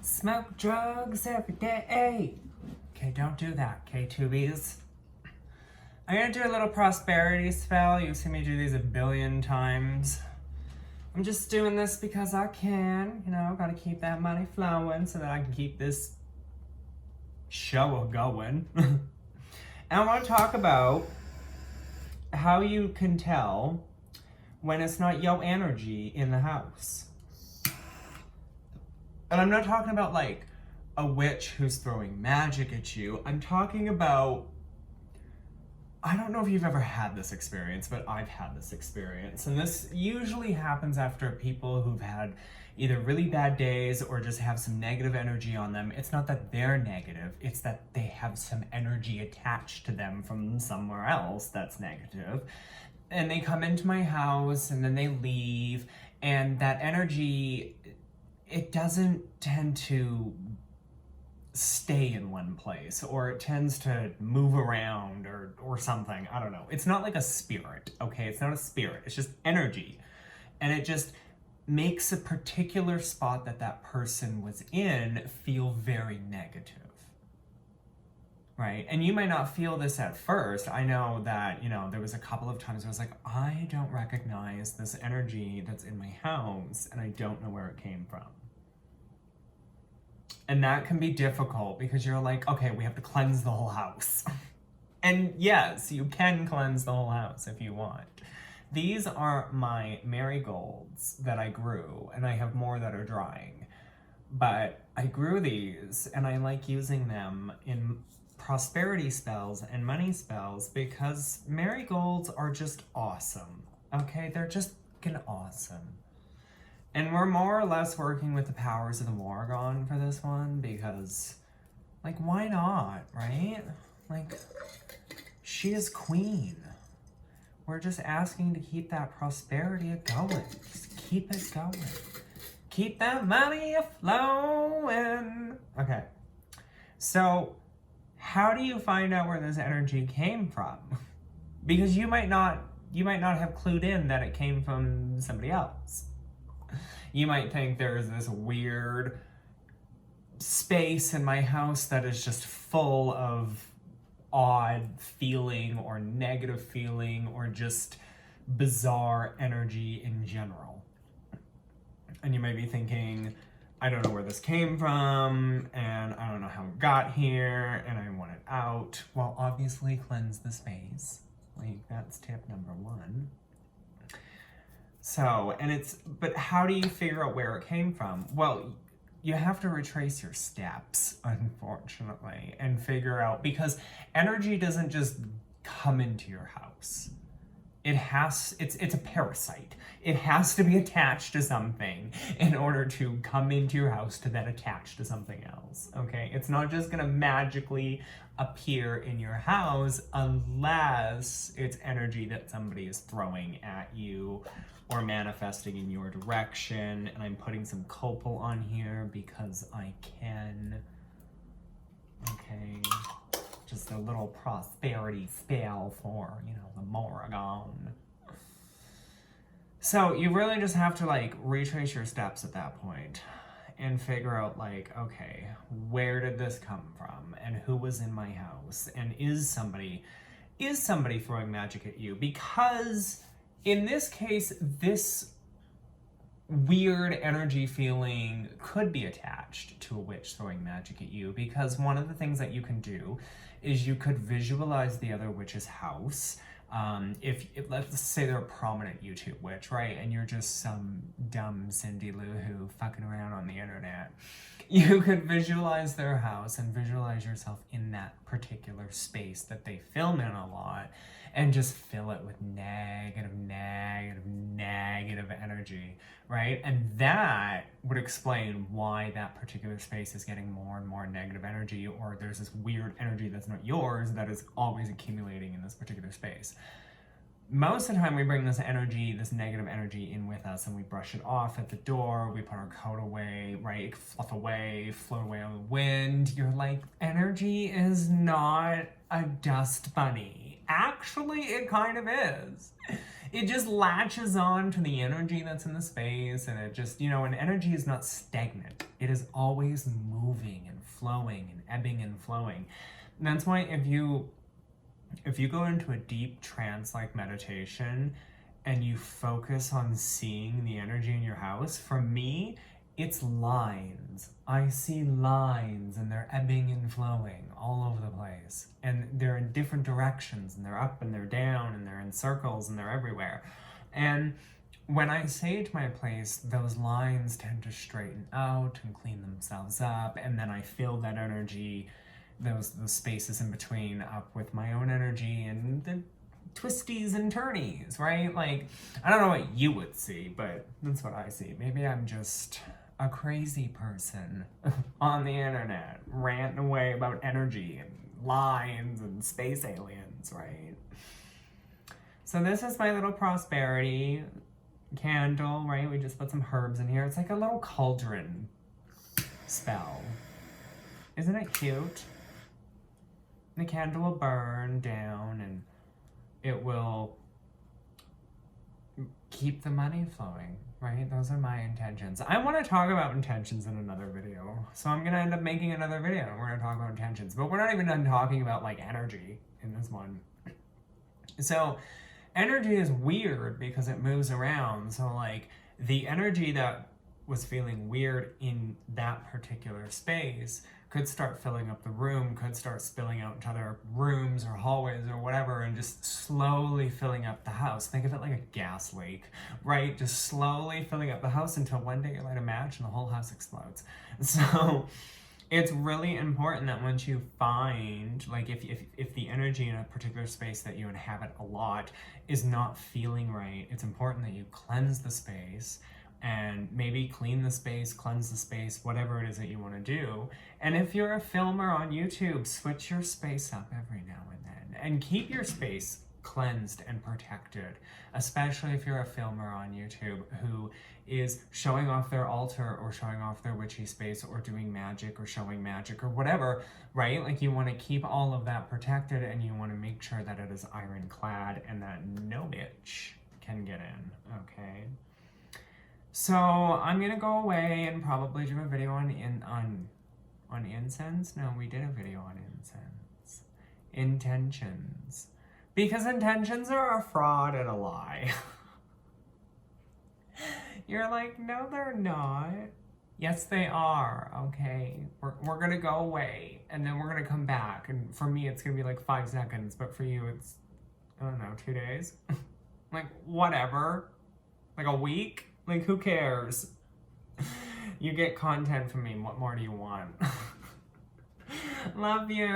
Smoke drugs every day. Okay, don't do that, K2Bs. I'm gonna do a little prosperity spell. You've seen me do these a billion times. I'm just doing this because I can, gotta keep that money flowing so that I can keep this show going. And I want to talk about how you can tell when it's not your energy in the house. And I'm not talking about like a witch who's throwing magic at you. I'm talking about, I don't know if you've ever had this experience, but I've had this experience. And this usually happens after people who've had either really bad days or just have some negative energy on them. It's not that they're negative, it's that they have some energy attached to them from somewhere else that's negative. And they come into my house and then they leave, and that energy, it doesn't tend to stay in one place, or it tends to move around or something. I don't know. It's not like a spirit, okay? It's not a spirit. It's just energy. And it just makes a particular spot that person was in feel very negative, right? And you might not feel this at first. I know that, there was a couple of times where I was like, I don't recognize this energy that's in my house, and I don't know where it came from. And that can be difficult because you're like, okay, we have to cleanse the whole house. And yes, you can cleanse the whole house if you want. These are my marigolds that I grew, and I have more that are drying. But I grew these, and I like using them in prosperity spells and money spells because marigolds are just awesome, okay? They're just fucking awesome. And we're more or less working with the powers of the Morrigan for this one because, like, why not, right? Like, she is queen. We're just asking to keep that prosperity going. Just keep it going. Keep that money flowing. Okay. So, how do you find out where this energy came from? Because you might not have clued in that it came from somebody else. You might think there's this weird space in my house that is just full of odd feeling or negative feeling or just bizarre energy in general. And you might be thinking, I don't know where this came from, and I don't know how it got here, and I want it out. Well, obviously cleanse the space. Like, that's tip number one. So, but how do you figure out where it came from? Well, you have to retrace your steps, unfortunately, and figure out, because energy doesn't just come into your house. It's a parasite. It has to be attached to something in order to come into your house to then attach to something else, okay? It's not just gonna magically appear in your house unless it's energy that somebody is throwing at you or manifesting in your direction. And I'm putting some copal on here because I can. Okay, just a little prosperity spell for, the Morrigan. So you really just have to like retrace your steps at that point and figure out like, okay, where did this come from and who was in my house, and is somebody throwing magic at you? Because in this case, this weird energy feeling could be attached to a witch throwing magic at you, because one of the things that you can do is you could visualize the other witch's house. If let's say they're a prominent YouTube witch, right? And you're just some dumb Cindy Lou Who fucking around on the internet. You could visualize their house and visualize yourself in that particular space that they film in a lot, and just fill it with negative energy, right? And that would explain why that particular space is getting more and more negative energy, or there's this weird energy that's not yours that is always accumulating in this particular space. Most of the time we bring this negative energy in with us, and we brush it off at the door, we put our coat away, right? Fluff away, float away on the wind. You're like, energy is not a dust bunny. Actually, it kind of is. it just latches on to the energy that's in the space, and it just, you know, and energy is not stagnant. It is always moving and flowing and ebbing and flowing. And that's why if you go into a deep trance-like meditation and you focus on seeing the energy in your house, for me, it's lines. I see lines, and they're ebbing and flowing all over the place. And they're in different directions, and they're up and they're down, and they're in circles, and they're everywhere. And when I sage my place, those lines tend to straighten out and clean themselves up, and then I fill that energy, those spaces in between, up with my own energy and the twisties and turnies, right? Like, I don't know what you would see, but that's what I see. Maybe I'm just a crazy person on the internet ranting away about energy and lines and space aliens, right? So this is my little prosperity candle, right? We just put some herbs in here. It's like a little cauldron spell. Isn't it cute? The candle will burn down, and it will keep the money flowing, right? Those are my intentions. I want to talk about intentions in another video. So I'm going to end up making another video, and we're going to talk about intentions. But we're not even done talking about, like, energy in this one. So energy is weird because it moves around. So, like, the energy that was feeling weird in that particular space could start filling up the room, could start spilling out into other rooms or hallways or whatever, and just slowly filling up the house. Think of it like a gas leak, right? Just slowly filling up the house until one day you light a match and the whole house explodes. So it's really important that once you find, like, if the energy in a particular space that you inhabit a lot is not feeling right, it's important that you cleanse the space, and maybe clean the space, cleanse the space, whatever it is that you want to do. And if you're a filmer on YouTube, switch your space up every now and then, and keep your space cleansed and protected, especially if you're a filmer on YouTube who is showing off their altar or showing off their witchy space or doing magic or showing magic or whatever, right? Like, you want to keep all of that protected, and you want to make sure that it is ironclad and that no bitch can get in, okay? So I'm gonna go away and probably do a video on incense. No, we did a video on incense. Intentions. Because intentions are a fraud and a lie. You're like, no, they're not. Yes, they are, okay? We're gonna go away, and then we're gonna come back. And for me, it's gonna be like 5 seconds, but for you, it's, I don't know, 2 days? Like, whatever. Like a week? Like, who cares? You get content from me. What more do you want? Love you.